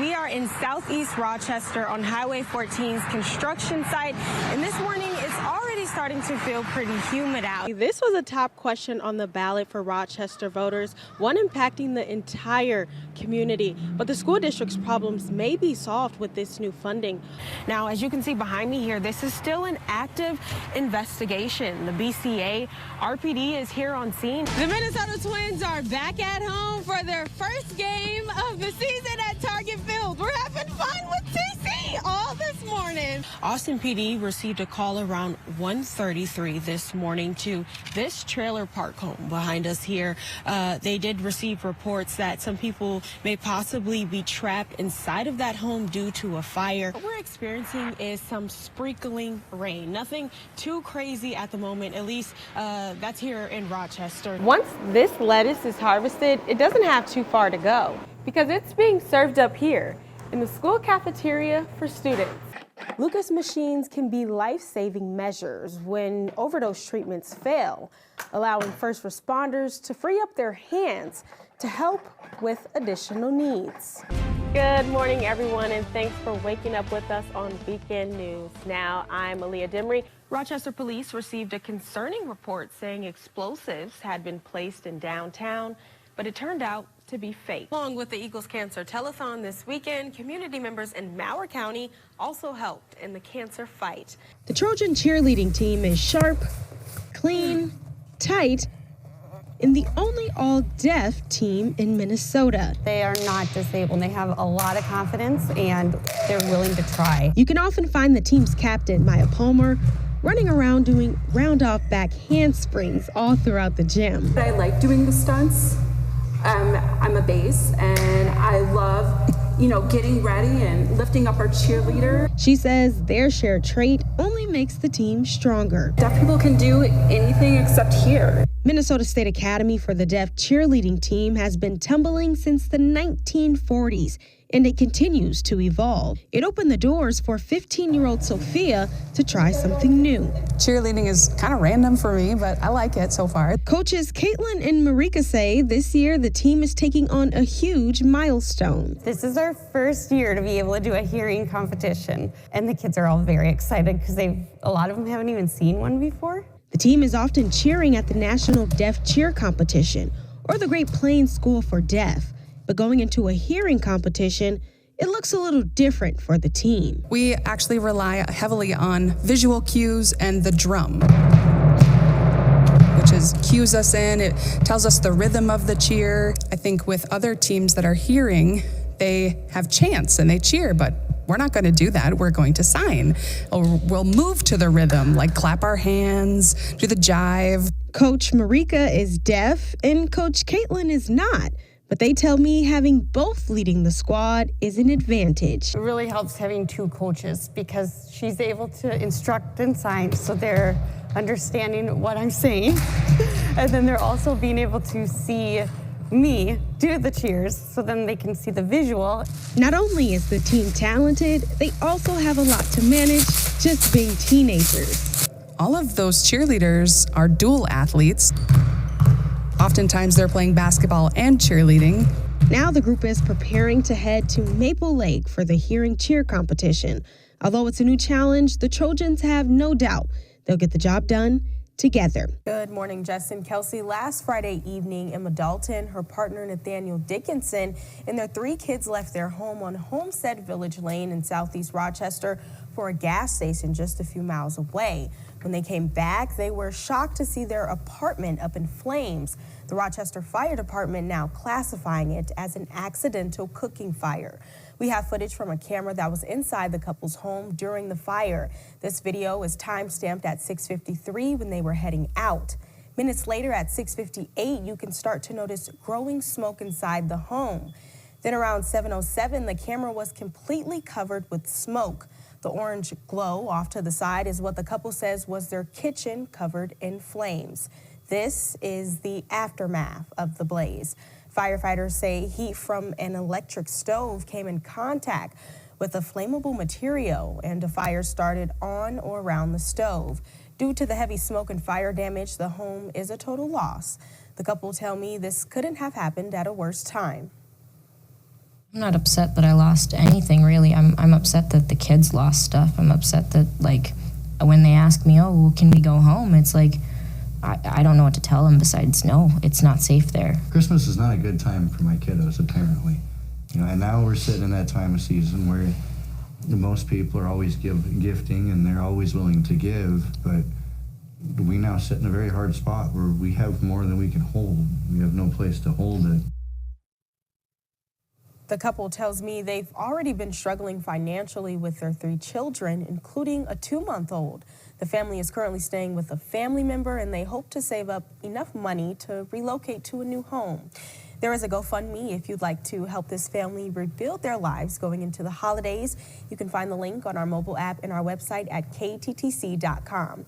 We are in Southeast Rochester on Highway 14's construction site, and this morning it's already starting to feel pretty humid out. This was a top question on the ballot for Rochester voters, one impacting the entire community. But the school district's problems may be solved with this new funding. Now, as you can see behind me here, this is still an active investigation. The BCA RPD is here on scene. The Minnesota Twins are back at home for their first game of the season at Target Field. We're having fun with TC all this morning. Austin PD received a call around 1:33 this morning to this trailer park home behind us here. They did receive reports that some people may possibly be trapped inside of that home due to a fire. What we're experiencing is some sprinkling rain. Nothing too crazy at the moment, at least that's here in Rochester. Once this lettuce is harvested, it doesn't have too far to go because it's being served up here in the school cafeteria for students. Lucas machines can be life-saving measures when overdose treatments fail, allowing first responders to free up their hands to help with additional needs. Good morning, everyone, and thanks for waking up with us on Weekend News. Now, I'm Aaliyah Demry. Rochester police received a concerning report saying explosives had been placed in downtown, but it turned out to be fake. Along with the Eagles Cancer Telethon this weekend, community members in Mower County also helped in the cancer fight. The Trojan cheerleading team is sharp, clean, tight, and the only all-deaf team in Minnesota. They are not disabled. They have a lot of confidence and they're willing to try. You can often find the team's captain, Maya Palmer, running around doing round-off back handsprings all throughout the gym. I like doing the stunts. I'm a bass and I love, getting ready and lifting up our cheerleader. She says their shared trait only makes the team stronger. Deaf people can do anything except hear. Minnesota State Academy for the Deaf cheerleading team has been tumbling since the 1940s, and it continues to evolve. It opened the doors for 15-year-old Sophia to try something new. Cheerleading is kind of random for me, but I like it so far. Coaches Caitlin and Marika say this year the team is taking on a huge milestone. This is our first year to be able to do a hearing competition, and the kids are all very excited because a lot of them haven't even seen one before. The team is often cheering at the National Deaf Cheer Competition or the Great Plains School for Deaf. But going into a hearing competition, it looks a little different for the team. We actually rely heavily on visual cues and the drum, which cues us in. It tells us the rhythm of the cheer. I think with other teams that are hearing, they have chants and they cheer, but we're not going to do that. We're going to sign. Or we'll move to the rhythm, like clap our hands, do the jive. Coach Marika is deaf and Coach Caitlin is not. But they tell me having both leading the squad is an advantage. It really helps having two coaches because she's able to instruct and sign, so they're understanding what I'm saying. And then they're also being able to see me do the cheers, so then they can see the visual. Not only is the team talented, they also have a lot to manage just being teenagers. All of those cheerleaders are dual athletes. Oftentimes they're playing basketball and cheerleading. Now the group is preparing to head to Maple Lake for the hearing cheer competition. Although it's a new challenge, the Trojans have no doubt they'll get the job done together. Good morning, Jess and Kelsey. Last Friday evening, Emma Dalton, her partner Nathaniel Dickinson, and their 3 kids left their home on Homestead Village Lane in Southeast Rochester for a gas station just a few miles away. When they came back, they were shocked to see their apartment up in flames. The Rochester Fire Department now classifying it as an accidental cooking fire. We have footage from a camera that was inside the couple's home during the fire. This video is time-stamped at 6:53 when they were heading out. Minutes later at 6:58, you can start to notice growing smoke inside the home. Then around 7:07, the camera was completely covered with smoke. The orange glow off to the side is what the couple says was their kitchen covered in flames. This is the aftermath of the blaze. Firefighters say heat from an electric stove came in contact with a flammable material and a fire started on or around the stove. Due to the heavy smoke and fire damage, the home is a total loss. The couple tell me this couldn't have happened at a worse time. I'm not upset that I lost anything, really. I'm upset that the kids lost stuff. I'm upset that, like, when they ask me, oh, well, can we go home? It's like, I don't know what to tell them besides, no, it's not safe there. Christmas is not a good time for my kiddos, apparently. You know, and now we're sitting in that time of season where most people are always gifting and they're always willing to give, but we now sit in a very hard spot where we have more than we can hold. We have no place to hold it. The couple tells me they've already been struggling financially with their 3 children, including a 2-month-old. The family is currently staying with a family member, and they hope to save up enough money to relocate to a new home. There is a GoFundMe if you'd like to help this family rebuild their lives going into the holidays. You can find the link on our mobile app and our website at kttc.com.